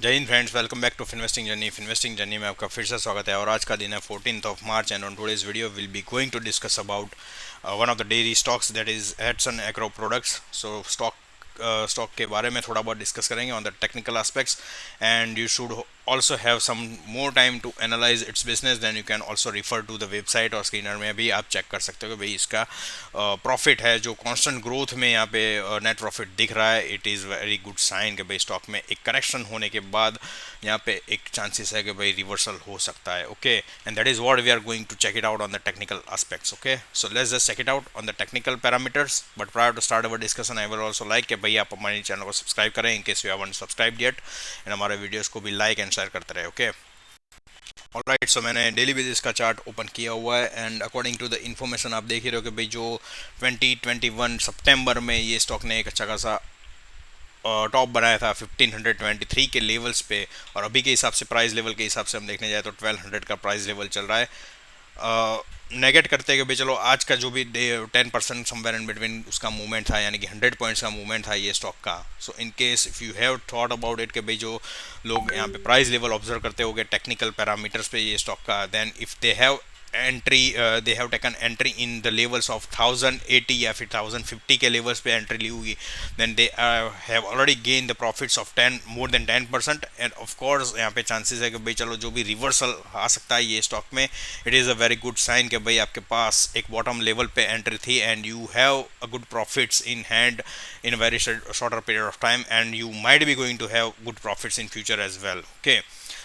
जय हिंद friends, welcome back to investing journey में आपका फिर से स्वागत है। और आज का दिन है 14th of March and on today's video will be going to discuss about one of the dairy stocks that is Hatsun Agro products. So stock के बारे में थोड़ा बहुत डिस्कस करेंगे on the technical aspects and you should also have some more time to analyze its business. Then you can also refer to the website और screener में भी आप चेक कर सकते हो कि भाई इसका प्रॉफिट है जो कांस्टेंट ग्रोथ में यहाँ पे नेट प्रॉफिट दिख रहा है। It is very good sign कि भाई स्टॉक में एक करेक्शन होने के बाद यहाँ पे एक चांसेस है कि भाई रिवर्सल हो सकता है। Okay, and that is what we are going to check it out on the technical aspects. Okay, so let's just check it out on the technical parameters. But prior to start our discussion I will also like कि भाई आप हमारे channel को subscribe करें in case you haven't subscribed yet, and हमारे videos को भी like and share करते रहे। ओके, ऑलराइट, सो मैंने डेली बेसिस का चार्ट ओपन किया हुआ है and according to the information आप देख ही रहे हो कि भाई जो 2021 सितंबर में ये स्टॉक ने एक अच्छा खासा टॉप बनाया था 1523 के लेवल्स पे, और अभी के हिसाब से प्राइस लेवल के हिसाब से हम देखने जाए तो 1200 का प्राइस लेवल चल रहा है। नेगेट करते हैं कि भाई चलो आज का जो भी 10% समवेयर इन बिटवीन उसका मूवमेंट था, यानी कि 100 पॉइंट्स का मूवमेंट था ये स्टॉक का। So in case if you have thought about it कि भाई जो लोग यहाँ पे प्राइस लेवल ऑब्जर्व करते होंगे टेक्निकल पैरामीटर्स पे ये स्टॉक का, then if they have entry they have taken entry in the levels of 1080 या फिर 1050 के लेवल्स पे एंट्री ली होगी, then they have already gain the profits of 10 more than 10%। And of course यहाँ पे चांसेस है कि भाई चलो जो भी रिवर्सल आ सकता है ये स्टॉक में, it is a very good sign कि भाई आपके पास एक बॉटम लेवल पे एंट्री थी and you have a good profits in hand in a very shorter period of time, and you might be going to have good profits in future as well. Okay,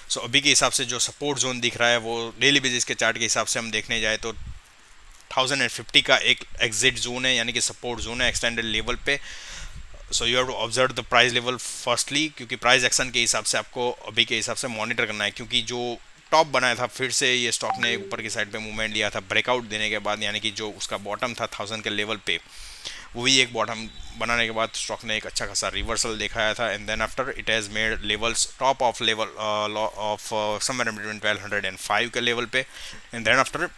so अभी के हिसाब से जो support zone दिख रहा है वो daily basis के चार्ट के हिसाब से हम देखने जाए तो 1050 का एक एग्जिट जोन है, यानी कि सपोर्ट जोन है एक्सटेंडेड लेवल पे। So you have to observe the price level firstly, क्योंकि प्राइस एक्शन के हिसाब से आपको अभी के हिसाब से मॉनिटर करना है, क्योंकि जो टॉप बनाया था फिर से ये स्टॉक ने ऊपर की साइड पे मूवमेंट लिया था ब्रेकआउट देने के बाद, यानी कि जो उसका बॉटम था 1000 के लेवल पे, वही एक बॉटम बनाने के बाद स्टॉक ने एक अच्छा खासा रिवर्सल दिखाया था। And then after it has made levels top of level of somewhere between 1205 के लेवल पे, and then after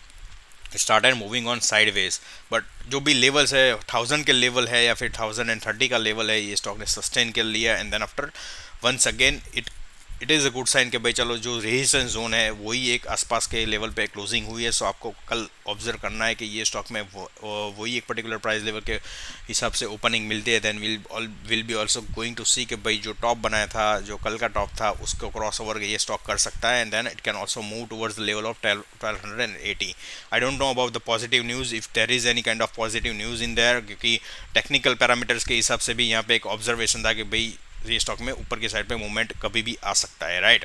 started moving on sideways. But जो भी लेवल्स है 1000 के लेवल है या फिर 1030 का लेवल है, ये स्टॉक ने सस्टेन कर लिया। And then after once again it is a good sign कि भाई चलो जो रेजिस्टेंस जोन है वही एक आसपास के लेवल पे क्लोजिंग हुई है। सो आपको कल ऑब्जर्व करना है कि ये स्टॉक में वही एक पर्टिकुलर प्राइस लेवल के हिसाब से ओपनिंग मिलती है। Then will be also going to see कि भाई जो टॉप बनाया था, जो कल का टॉप था, उसको क्रॉस ओवर ये स्टॉक कर सकता है, and then it can also move towards the level of 1280। I don't know about the positive news, if there is any kind of positive news in there, क्योंकि technical parameters के हिसाब से भी यहाँ पे एक ऑब्जर्वेशन था कि भाई ये स्टॉक में ऊपर की साइड पे मूवमेंट कभी भी आ सकता है, राइट।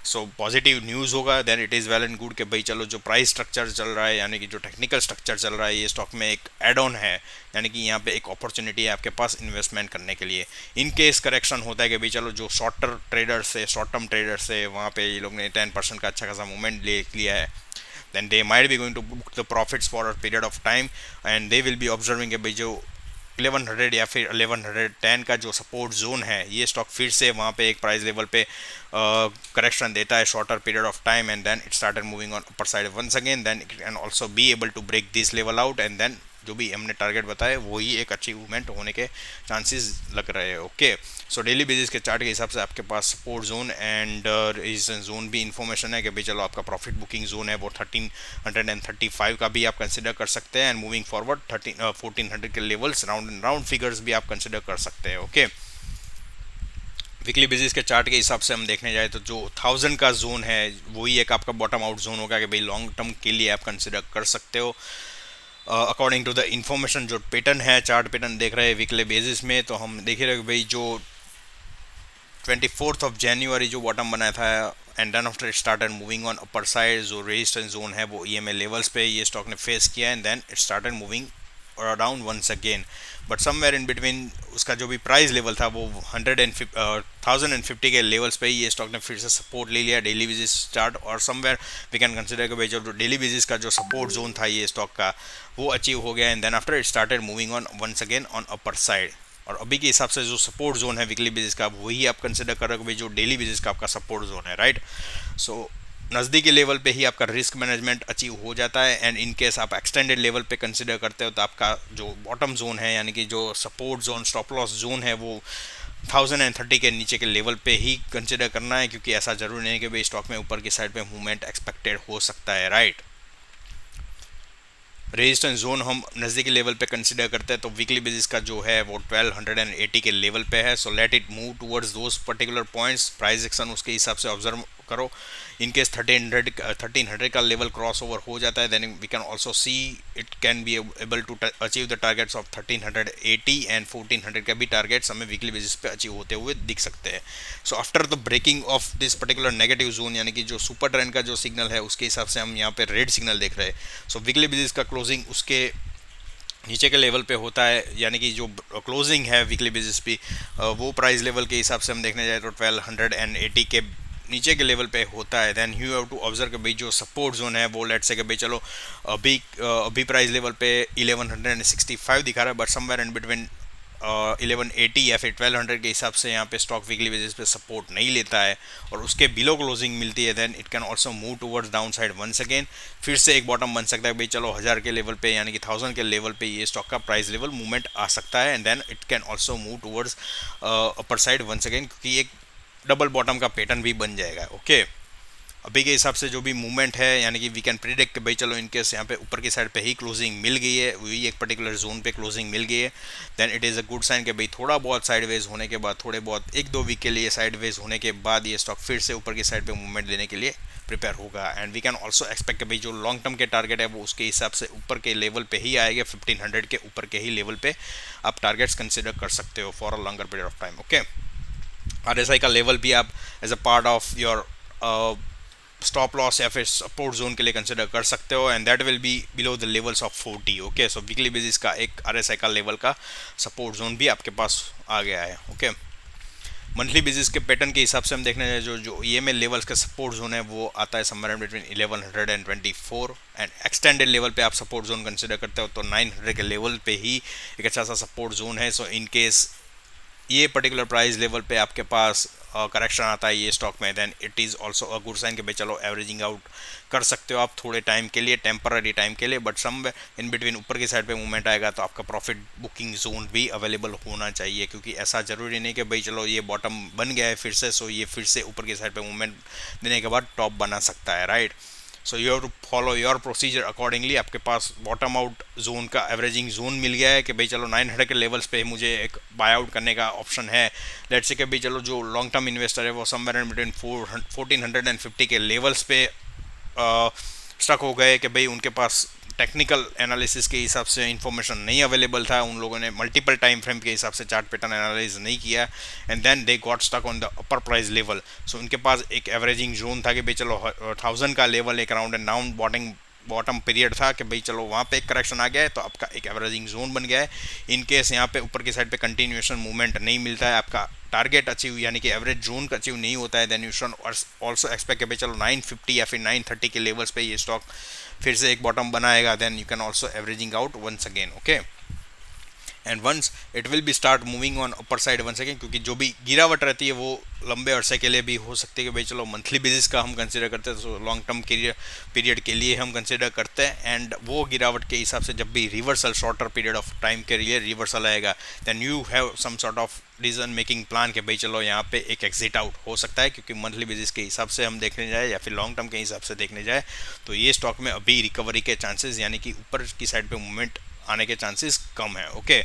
सो पॉजिटिव न्यूज़ होगा then it is well and good कि भाई चलो जो प्राइस स्ट्रक्चर चल रहा है, यानी कि जो टेक्निकल स्ट्रक्चर चल रहा है ये स्टॉक में एक एड ऑन है, यानी कि यहाँ पे एक अपॉर्चुनिटी है आपके पास इन्वेस्टमेंट करने के लिए। इन केस करेक्शन होता है कि भाई चलो जो शॉर्ट टर्म ट्रेडर्स है वहाँ पे ये लोग ने 10% का अच्छा खासा मूवमेंट ले लिया है, then they might be going to book the profits for a period of time and they will be observing कि भाई जो 1100 या फिर 1110 का जो सपोर्ट जोन है ये स्टॉक फिर से वहाँ पे एक प्राइस लेवल पे करेक्शन देता है shorter period of time, and then it started moving on upper side once again, then it can also be able to break this level out, and then जो भी हमने टारगेट बताया वही एक achievement होने के चांसेस लग रहे हैं। ओके, सो डेली बेसिस के चार्ट के हिसाब से आपके पास support zone and resistance zone भी इंफॉर्मेशन है कि भाई चलो आपका प्रॉफिट बुकिंग जोन है वो 1335 का भी आप कंसिडर कर सकते हैं, एंड मूविंग फॉरवर्ड 1400 के levels round and round figures भी आप कंसिडर कर सकते हैं। ओके, वीकली बेसिस के चार्ट के हिसाब से हम देखने जाए तो जो 1000 का जोन है वही एक आपका बॉटम आउट जोन होगा कि भाई लॉन्ग टर्म के लिए आप कंसिडर कर सकते हो। अकॉर्डिंग टू द इन्फॉर्मेशन जो पैटर्न है, चार्ट पैटर्न देख रहे हैं वीकली बेसिस में, तो हम देख रहे हैं कि भाई जो 24th ऑफ जनवरी जो बॉटम बनाया था and then after started moving on upper side, जो रेजिस्टेंस जोन है वो ईएमए लेवल्स पे ये स्टॉक ने फेस किया, and then it started moving down once again. But somewhere in between उसका जो भी प्राइस लेवल था वो 1050 के लेवल्स पे ये स्टॉक ने फिर से सपोर्ट ले लिया डेली बेसिस चार्ट, और समवेयर वी कैन कंसिडर कि भाई जो डेली बेसिस का जो सपोर्ट जोन था ये स्टॉक का वो अचीव हो गया, and then after it started moving on once again on upper side. और अभी के हिसाब से जो सपोर्ट जोन है वीकली बेसिस का वही आप कंसिडर कर रहे हो कि भाई जो डेली बेसिस का आपका सपोर्ट जोन है, राइट। सो नज़दीकी लेवल पे ही आपका रिस्क मैनेजमेंट अचीव हो जाता है, एंड इन केस आप एक्सटेंडेड लेवल पे कंसिडर करते हो तो आपका जो बॉटम जोन है, यानी कि जो support zone stop loss zone है वो 1030 के नीचे के लेवल पे ही कंसिडर करना है, क्योंकि ऐसा जरूरी नहीं है कि भाई स्टॉक में ऊपर की साइड पे मूवमेंट एक्सपेक्टेड हो सकता है, राइट। रेजिस्टेंस जोन हम नज़दीकी लेवल पे कंसिडर करते हैं, तो वीकली बेसिस का जो है वो 1280 के लेवल पे है। So let it move towards those particular points, price action उसके हिसाब से ऑब्जर्व करो। इन केस 1300 का लेवल क्रॉस ओवर हो जाता है, then we can also see it can be able to achieve the targets of 1380 and 1400 का भी टारगेट्स हमें वीकली बेसिस पे अचीव होते हुए दिख सकते हैं। So after the breaking of this particular negative zone, यानी कि जो सुपर ट्रेंड का जो सिग्नल है उसके हिसाब से हम यहाँ पे रेड सिग्नल देख रहे हैं। सो वीकली बेसिस का क्लोजिंग उसके नीचे के लेवल पे होता है, यानी कि जो क्लोजिंग है वीकली बेसिस पे वो प्राइस लेवल के हिसाब से हम देखने जाए तो 1280 के नीचे के लेवल पे होता है। Then you have to observe कि भाई जो सपोर्ट जोन है वो लेट से कि भाई चलो अभी प्राइस लेवल पे 1165 दिखा रहा है, बट समवेयर इन बिटवीन 1180 या फिर 1200 के हिसाब से यहाँ पे स्टॉक वीकली बेसिस पे सपोर्ट नहीं लेता है और उसके बिलो क्लोजिंग मिलती है, then it can also move towards down side once again. फिर से एक बॉटम बन सकता है भाई चलो 1000 के लेवल पे यानी कि 1000 के लेवल पे ये स्टॉक का प्राइस लेवल मूवमेंट आ सकता है, and then it can also move towards upper side once again, क्योंकि एक डबल बॉटम का पैटर्न भी बन जाएगा। ओके, अभी के हिसाब से जो भी मूवमेंट है यानी कि वी कैन प्रिडिक्ट भाई चलो इनकेस यहाँ पे ऊपर की साइड पे ही क्लोजिंग मिल गई है, वही एक पर्टिकुलर जोन पे क्लोजिंग मिल गई है, then it is a good sign कि भाई थोड़ा बहुत साइडवेज होने के बाद, थोड़े बहुत 1-2 वीक के लिए साइडवेज होने के बाद ये स्टॉक फिर से ऊपर की साइड पे मूवमेंट देने के लिए प्रिपेयर होगा। And we can also expect भाई जो लॉन्ग टर्म के टारगेट है वो उसके हिसाब से ऊपर के लेवल पे ही आएगा, 1500 के ऊपर के ही लेवल पे आप टारगेट्स कंसिडर कर सकते हो for a longer period of time. Okay, RSI का लेवल भी आप as a part of your stop loss या फिर सपोर्ट जोन के लिए कंसिडर कर सकते हो, and that will be below the levels of 40। Okay, so weekly basis का एक RSI का लेवल का सपोर्ट जोन भी आपके पास आ गया है। ओके, मंथली बेसिस के पैटर्न के हिसाब से हम देखने जाए जो EMA लेवल्स का सपोर्ट जोन है वो आता है somewhere between 1124, and extended level पे आप सपोर्ट जोन कंसिडर करते हो तो 900 के लेवल पे ही एक अच्छा सा सपोर्ट जोन है। सो इन केस ये पर्टिकुलर प्राइस लेवल पे आपके पास करेक्शन आता है ये स्टॉक में, then it is also a good sign कि भाई चलो एवरेजिंग आउट कर सकते हो आप थोड़े टाइम के लिए, टेम्पररी टाइम के लिए, बट सम इन बिटवीन ऊपर की साइड पे मूवमेंट आएगा तो आपका प्रॉफिट बुकिंग जोन भी अवेलेबल होना चाहिए, क्योंकि ऐसा ज़रूरी नहीं कि भाई चलो ये बॉटम बन गया है फिर से, सो ये फिर से ऊपर की साइड पे मूवमेंट देने के बाद टॉप बना सकता है, right. So you have to follow your procedure accordingly. आपके पास बॉटम आउट जोन का एवरेजिंग जोन मिल गया है कि भाई चलो 900 के लेवल्स पे मुझे एक बाय आउट करने का ऑप्शन है। लेट्स से कि भाई चलो जो लॉन्ग टर्म इन्वेस्टर है वो समवेयर इन बिटवीन 1450 के लेवल्स पे स्टक हो गए कि भाई उनके पास टेक्निकल एनालिसिस के हिसाब से इंफॉर्मेशन नहीं अवेलेबल था, उन लोगों ने मल्टीपल टाइम फ्रेम के हिसाब से चार्ट पैटर्न एनालाइज नहीं किया, and then they got stuck on the upper price level. So उनके पास एक एवरेजिंग जोन था कि भाई चलो 1000 का लेवल एक round and down bottom period था कि भाई चलो वहाँ पे एक करेक्शन आ गया है तो आपका एक एवरेजिंग जोन बन गया है। इन केस यहाँ पे ऊपर की साइड पे कंटिन्यूएशन मूवमेंट नहीं मिलता है, आपका टारगेट अचीव यानी कि एवरेज जोन का अचीव नहीं होता है, then you should also expect कि भाई चलो 950 या फिर 930 के लेवल्स पे ये स्टॉक फिर से एक बॉटम बनाएगा, then you can also averaging out once again. Okay, and once it will be start moving on upper side once again, क्योंकि जो भी गिरावट रहती है वो लंबे अरसे के लिए भी हो सकती है कि भाई चलो मंथली बेसिस का हम कंसिडर करते हैं, तो लॉन्ग टर्म पीरियड के लिए हम कंसिडर करते हैं, एंड वो गिरावट के हिसाब से जब भी reversal shorter period of time के लिए रिवर्सल आएगा, then you have some sort of decision making plan कि भाई चलो यहाँ पे एक एग्जिट आउट हो सकता है, क्योंकि मंथली बेसिस के हिसाब से हम देखने जाए या फिर लॉन्ग टर्म के हिसाब से देखने जाए तो ये स्टॉक में अभी रिकवरी के चांसेस यानी कि ऊपर की साइड पे मूवमेंट आने के चांसेस कम है। ओके,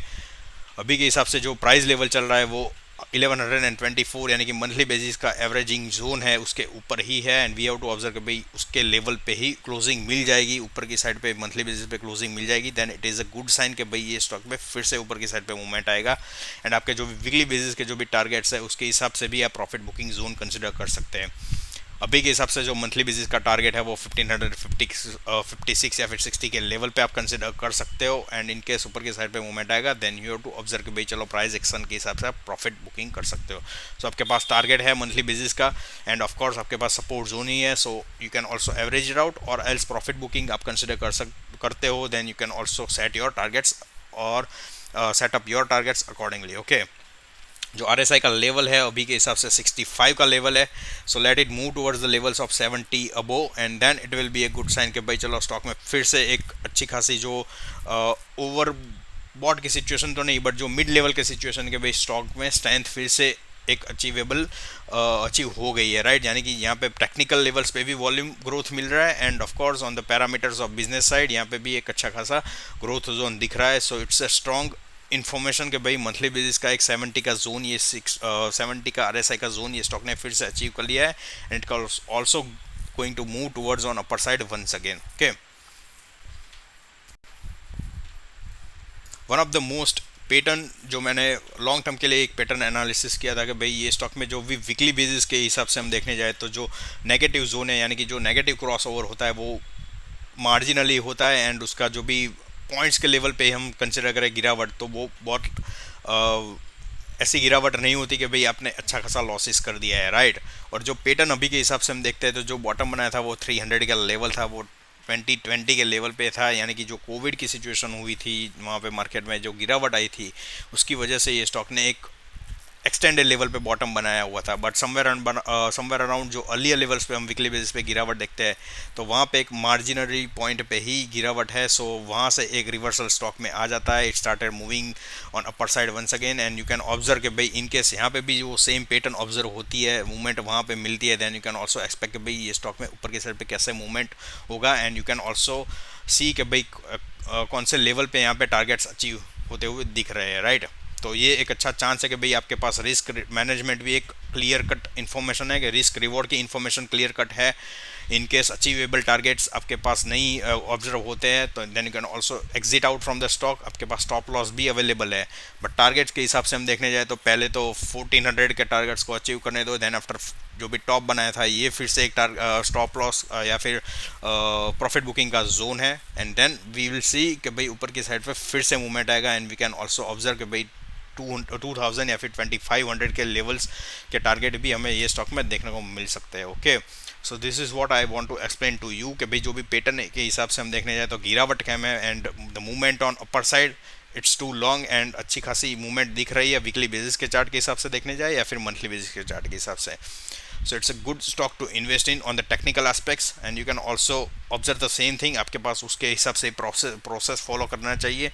अभी के हिसाब से जो प्राइस लेवल चल रहा है वो 1124 यानी कि मंथली बेसिस का एवरेजिंग जोन है उसके ऊपर ही है, and we have to observe कि भाई उसके लेवल पे ही क्लोजिंग मिल जाएगी, ऊपर की साइड पे मंथली बेसिस पे क्लोजिंग मिल जाएगी, then it is a good sign कि भाई ये स्टॉक में फिर से ऊपर की साइड पे मूवमेंट आएगा, एंड आपके जो वीकली बेसिस के जो भी टारगेट्स है उसके हिसाब से भी आप प्रॉफिट बुकिंग जोन कंसिडर कर सकते हैं। अभी के हिसाब से जो मंथली बेसिस का टारगेट है वो 1556 या फिर 60 के लेवल पे आप कंसिडर कर सकते हो, एंड इन केस ऊपर की साइड पे मूवमेंट आएगा then you have to observe कि भाई चलो प्राइस एक्शन के हिसाब से आप प्रॉफिट बुकिंग कर सकते हो। सो आपके पास टारगेट है मंथली बेसिस का, एंड ऑफ कोर्स आपके पास सपोर्ट जोन ही है, so you can also average it out और एल्स प्रॉफिट बुकिंग आप कंसिडर करते हो, then you can also set your targets और set up your targets accordingly. Okay, जो RSI का लेवल है अभी के हिसाब से 65 का लेवल है, so let it move towards the levels of 70 above, and then it will be a good sign कि भाई चलो स्टॉक में फिर से एक अच्छी खासी जो ओवर बॉट की सिचुएशन तो नहीं, बट जो मिड लेवल के सिचुएशन के भाई स्टॉक में स्ट्रेंथ फिर से एक अचीव हो गई है, राइट। यानी कि यहाँ पे टेक्निकल लेवल्स पे भी वॉल्यूम ग्रोथ मिल रहा है, and of course on the parameters of business side यहाँ पे भी एक अच्छा खासा ग्रोथ जोन दिख रहा है। So it's a strong information के भाई मंथली बेसिस का एक 70 का जोन, ये 70 का RSI का जोन ये स्टॉक ने फिर से अचीव कर लिया है, and it also going to move towards on upper side once again. Okay, one of the most pattern जो मैंने लॉन्ग टर्म के लिए एक पैटर्न एनालिसिस किया था कि भाई ये स्टॉक में जो भी वीकली बेसिस के हिसाब से हम देखने जाए तो जो नेगेटिव जोन है, यानी कि जो नेगेटिव क्रॉस ओवर होता है वो मार्जिनली होता है, एंड उसका जो भी पॉइंट्स के लेवल पे हम कंसिडर करें गिरावट, तो वो बहुत ऐसी गिरावट नहीं होती कि भाई आपने अच्छा खासा लॉसेस कर दिया है, राइट। और जो पैटर्न अभी के हिसाब से हम देखते हैं तो जो बॉटम बनाया था वो 300 का लेवल था, वो 2020 के लेवल पे था, यानी कि जो कोविड की सिचुएशन हुई थी वहाँ पे मार्केट में जो गिरावट आई थी उसकी वजह से ये स्टॉक ने एक एक्सटेंडेड लेवल पे बॉटम बनाया हुआ था। बट समवेयर अराउंड जो अर्लियर लेवल्स पे हम वीकली बेसिस पे गिरावट देखते हैं तो वहाँ पे एक मार्जिनरी पॉइंट पे ही गिरावट है, सो वहाँ से एक रिवर्सल स्टॉक में आ जाता है। It started moving on upper side once again, and you can observe कि भाई इन केस यहाँ पे भी वो सेम पैटर्न ऑब्जर्व होती है, मूवमेंट वहाँ पे मिलती है, then you can also expect कि भाई ये स्टॉक में ऊपर की साइड पे कैसे मूवमेंट होगा, एंड यू कैन ऑल्सो सी कि भाई कौन से लेवल पे यहाँ पे टारगेट्स अचीव होते हुए दिख रहे हैं, राइट। तो ये एक अच्छा चांस है कि भाई आपके पास रिस्क मैनेजमेंट भी एक क्लियर कट इन्फॉर्मेशन है, कि रिस्क रिवॉर्ड की इन्फॉर्मेशन क्लियर कट है। इन केस अचीवेबल टारगेट्स आपके पास नहीं ऑब्जर्व होते हैं तो then you can also exit out from the stock, आपके पास स्टॉप लॉस भी अवेलेबल है। बट टारगेट्स के हिसाब से हम देखने जाए तो पहले तो 1400 के टारगेट्स को अचीव करने दो, देन आफ्टर जो भी टॉप बनाया था ये फिर से एक स्टॉप लॉस या फिर प्रॉफिट बुकिंग का जोन है, and then we will see कि भाई ऊपर की साइड पे फिर से मूवमेंट आएगा, and we can also observe कि भाई 2000 या फिर 2500 के लेवल्स के टारगेट भी हमें ये स्टॉक में देखने को मिल सकते हैं। Okay, so this is what I want to explain to you कि भाई जो भी पैटर्न के हिसाब से हम देखने जाए तो गिरावट कैम है, and the movement on upper side it's too long, एंड अच्छी खासी मूवमेंट दिख रही है वीकली बेसिस के चार्ट के हिसाब से देखने जाए या फिर मंथली बेसिस के चार्ट के हिसाब से। So it's a good stock to invest in on the technical aspects, and you can also observe the same thing, आपके पास उसके हिसाब से process follow करना चाहिए।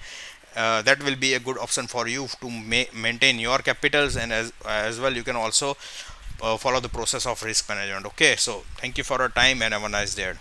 That will be a good option for you to maintain your capitals, and as well you can also follow the process of risk management. Okay, so thank you for your time and have a nice day.